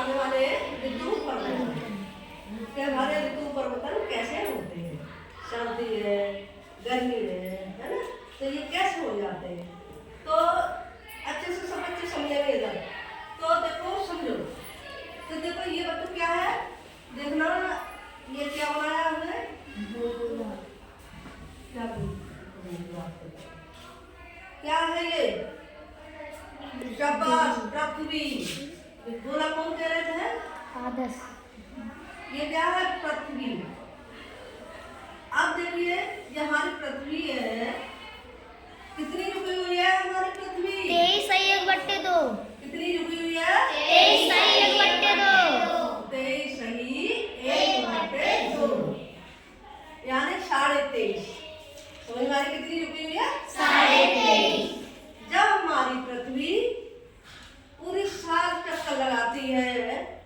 आने वाले ऋतु परिवर्तन के हमारे ऋतु परिवर्तन कैसे होते हैं, सर्दी है, गर्मी है ना, तो ये कैसे हो जाते हैं। तो अच्छे से सब बच्चे समझेंगे इधर। तो देखो समझो, तो देखो ये बच्चों क्या है, देखना ये क्या बनाया हमने, क्या है ये, शाबाश पृथ्वी। गोला कौन कह रहे थे, आदर्श। ये क्या है, पृथ्वी। अब देखिए ये हमारी पृथ्वी है, कितनी रुकी हुई है हमारी पृथ्वी, 23/2। कितनी रुकी हुई है, 23/2। 23/2 यानी 23.5। समझ में आ रही कितनी रुकी हुई है, 23.5। जब हमारी पृथ्वी पूरी साल चक्कर लगाती है,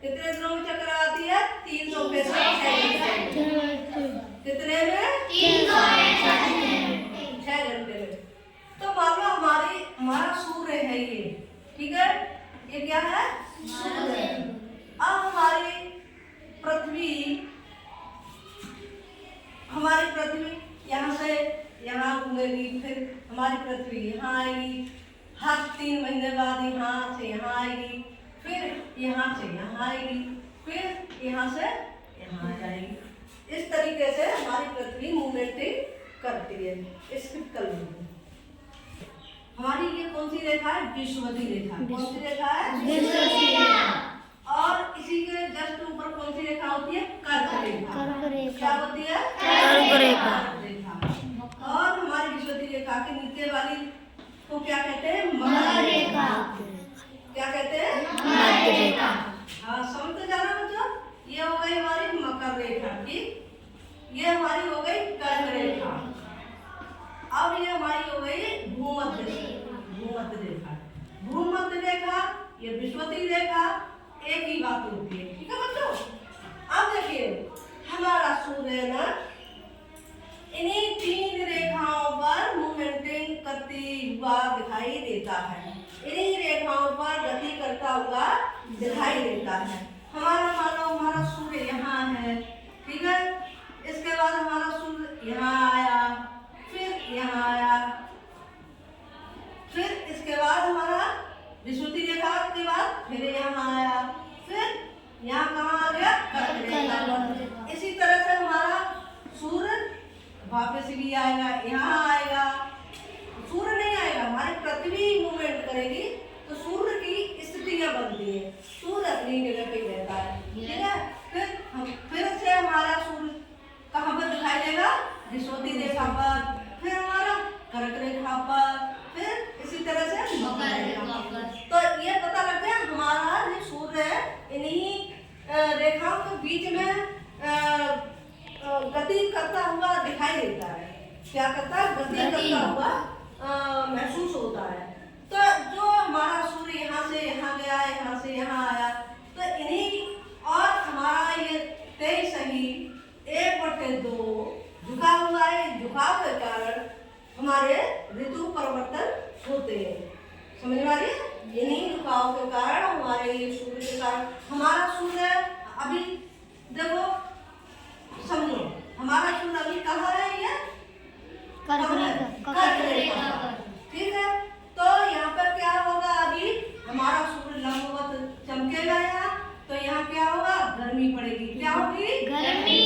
कितने दिनों में चक्कर लगाती है, 365 कितने में, 6 घंटे में। तो मान लो हमारा सूर्य है ये, ठीक है, ये क्या है, सूर्य। अब हमारी पृथ्वी यहाँ से यहाँ घूमेगी, फिर हमारी पृथ्वी यहाँ आएगी, हर 3 महीने बाद यहाँ से यहाँ आएगी, फिर यहाँ से यहाँ आएगी, फिर यहाँ से यहाँ आ जाएगी। इस तरीके से हमारी पृथ्वी मूवमेंटिंग करती है। इसकी कल हमारी ये कौन सी रेखा है, विषुवती रेखा। कौन सी रेखा है, विषुवती रेखा। और इसी के जस्ट ऊपर कौन सी रेखा होती है, कर्क रेखा। कर्क रेखा। क्या होती है, कर्क रेखा। और हमारी विषुवती रेखा के नीचे वाली को क्या कहते हैं, मध्य रेखा। क्या कहते हैं, मध्य रेखा। हाँ समझ तो जाना बच्चों। ये हो गई हमारी मकर रेखा की, ये हमारी हो गई कर्क रेखा। अब ये हमारी हो गई भूमध्य रेखा। भूमध्य रेखा, ये विषुवती रेखा, एक ही बात होती है, ठीक है बच्चों। अब देखिए हमारा सूर्य ना इन्हीं 3 रेखाओं पर मूवमेंटिंग करती हुआ दिखाई देता है, इन्हीं रेखाओं पर गति करता हुआ दिखाई देता है। हमारा मान लो हमारा सूर्य यहाँ है, ठीक है, इसके बाद हमारा सूर्य यहाँ आया, फिर यहाँ आया, फिर इसके बाद हमारा विषुवती रेखा के बाद फिर यहाँ आया, फिर यहाँ कहाँ आ गया, कर्क रेखा पर। इसी तरह से हमारा सूर्य वापस भी आएगा, यहाँ आएगा, सूर्य नहीं आएगा, हमारी पृथ्वी मूवमेंट करेगी तो सूर्य की स्थितियां बनती है, सूर्य अपनी जगह पे रहता है, ठीक है। फिर से हमारा सूर्य कहाँ पर दिखाई देगा, विषुवती रेखा पर, फिर हमारा कर्क रेखा पर, फिर इसी तरह से मकर रेखा पर। तो ये पता लगता है हमारा जो सूर्य है इन्हीं रेखाओं के बीच में गति करता हुआ दिखाई देता है। क्या करता है, गति करता हुआ महसूस होता है। तो जो हमारा सूर्य यहाँ से यहाँ गया, यहाँ से यहाँ आया, तो इन्हीं और हमारा ये 23/2 झुका हुआ है, झुकाव के कारण हमारे ऋतु परिवर्तन होते हैं। समझ में आ रही है, इन्हीं झुकाव के कारण हमारे ये सूर्य के कारण हमारा सूर्य अभी देखो समझो, हमारा सूर्य अभी कहाँ है, ये कर्क रेखा, ठीक है। तो यहाँ पर क्या होगा, अभी हमारा सूर्य लंबवत चमकेगा यहाँ, तो यहाँ क्या होगा, गर्मी पड़ेगी। क्या होगी, गर्मी।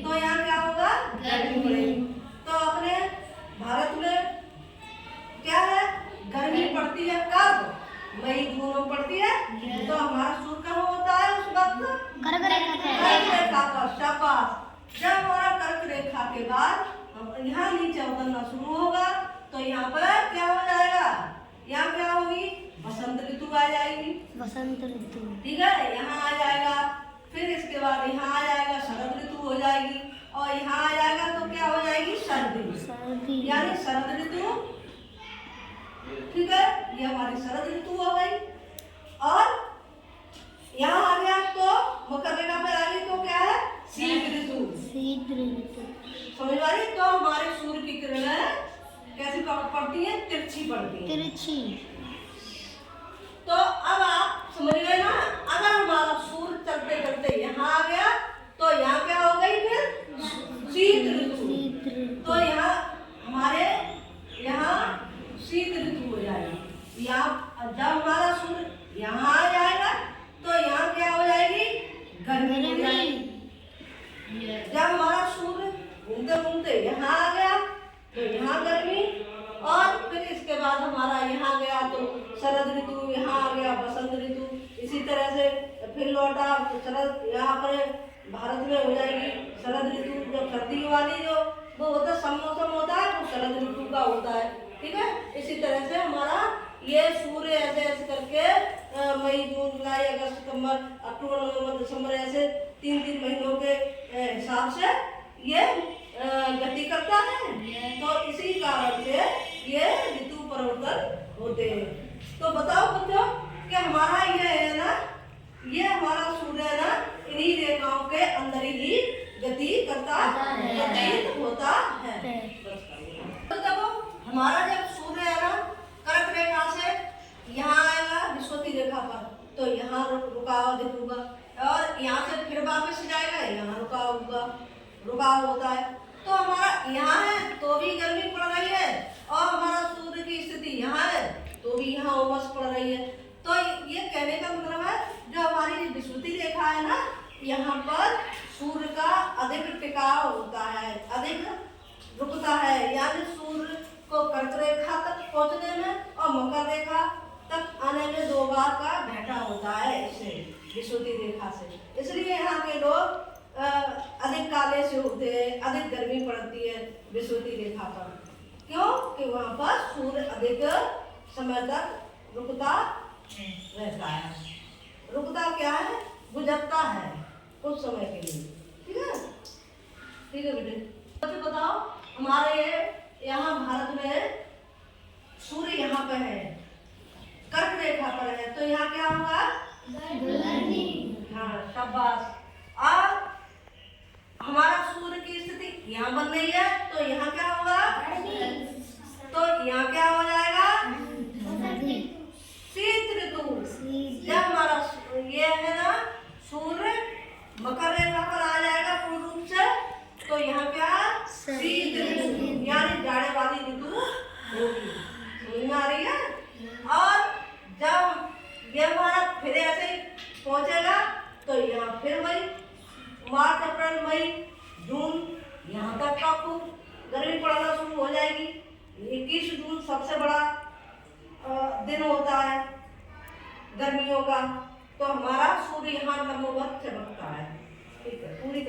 तो यहाँ क्या होगा, गर्मी पड़ेगी। तो अपने भारत में क्या है, गर्मी पड़ती है कब, मई जून में पड़ती है। तो हमारा सूर्य कहाँ होता है उस वक्त, कर्क रेखा पर। शाबाश। जब हमारा कर्क रेखा के बाद यहाँ नीचे उतरना शुरू होगा, तो यहाँ पर क्या हो जाएगा, यहाँ क्या होगी, बसंत ऋतु आ जाएगी, बसंत ऋतु, ठीक है, यहाँ आ जाएगा। फिर इसके बाद यहाँ आ जाएगा, शरद ऋतु हो जाएगी, और यहाँ आ जाएगा तो क्या हो जाएगी, सर्दी, यानी शरद ऋतु, ठीक है, ये हमारी शरद ऋतु हो गई। और यहाँ आ गया तो मकर रेखा पर आ गई तो क्या है, शीत ऋतु। समझ में आ रही। तो हमारे सूर्य की किरणें कैसी पड़ती है, तिरछी पड़ती है। तो अब आप समझ गए ना, अगर हमारा सूर्य चलते यहाँ आ गया तो यहाँ क्या हो गई फिर शीत ऋतु। तो यहाँ हमारे यहाँ शीत ऋतु हो जाएगी। यहाँ जब हमारा सूर्य यहाँ आ जाएगा तो यहाँ क्या हो जाएगी गर्मी हो जाएगी। जब हमारा सूर्य घूमते घूमते यहाँ आ गया तो यहाँ गर्मी, और फिर इसके बाद हमारा यहाँ गया तो शरद ऋतु, यहाँ आ गया बसंत ऋतु। इसी तरह से फिर लौटा शरद, यहाँ पर भारत में हो जाएगी शरद ऋतु। जब सर्दी वाली जो वो होता है मौसम होता है वो शरद ऋतु का होता है, ठीक है। इसी तरह से हमारा ये सूर्य ऐसे ऐसे करके मई जून जुलाई अगस्त सितंबर अक्टूबर नवंबर दिसंबर ऐसे 3-3 महीनों के हिसाब से ये गति करता है। तो इसी कारण से ये ऋतु परिवर्तन होते हैं। तो बताओ बच्चों कि हमारा ये है ना, ये हमारा सूर्य है ना, इन्हीं रेखाओं के अंदर ही गति करता व्यतीत होता है। तो देखो हमारा जब सूर्य है ना कर्क रेखा से यहाँ आएगा विषुवती रेखा पर तो यहाँ रुका हुआ दिखूंगा, और यहाँ से फिर वापस जाएगा यहाँ रुका होता है। तो हमारा यहाँ है तो भी गर्मी पड़ रही है, और हमारा सूर्य की स्थिति यहाँ है तो भी यहाँ उमस पड़ रही है। तो ये कहने का मतलब है जो हमारी विषुवती रेखा है ना, यहाँ पर सूर्य का अधिक टिकाव होता है, अधिक रुकता है। यानी सूर्य को कर्क रेखा तक पहुँचने में और मकर रेखा तक आने में 2 बार का घाटा होता है इससे विषुवती रेखा से। इसलिए यहाँ के लोग अधिक काले से होते हैं, अधिक गर्मी पड़ती है विषुवती रेखा पर। क्यों? कि वहाँ पर सूर्य अधिक समय तक रुकता रहता है। रुकता क्या है? गुजरता है कुछ समय के लिए, ठीक है। ठीक है बेटे, तो बताओ हमारे यहाँ भारत में सूर्य यहाँ पे है, कर्क रेखा पर है, तो यहाँ क्या होगा? हाँ शाबाश। और हमारा सूर्य की स्थिति यहाँ बन रही है तो यहाँ क्या होगा? तो यहाँ क्या हो जाएगा? शीत ऋतु। जब हमारा ये है ना सूर्य मकर रेखा पर आ जाएगा पूर्ण रूप से तो यहाँ क्या? शीत ऋतु यानी जाड़े वाली ऋतु होगी। समझ में आ रही है? और जब ये हमारा फिर ऐसे ही पहुंचेगा तो यहाँ फिर मई, मार्च अप्रैल मई जून यहाँ तक का खूब गर्मी पड़ना शुरू हो जाएगी। 21 जून सबसे बड़ा दिन होता है गर्मियों का। तो हमारा सूर्य यहाँ लंबवत चमकता है, ठीक है, पूरी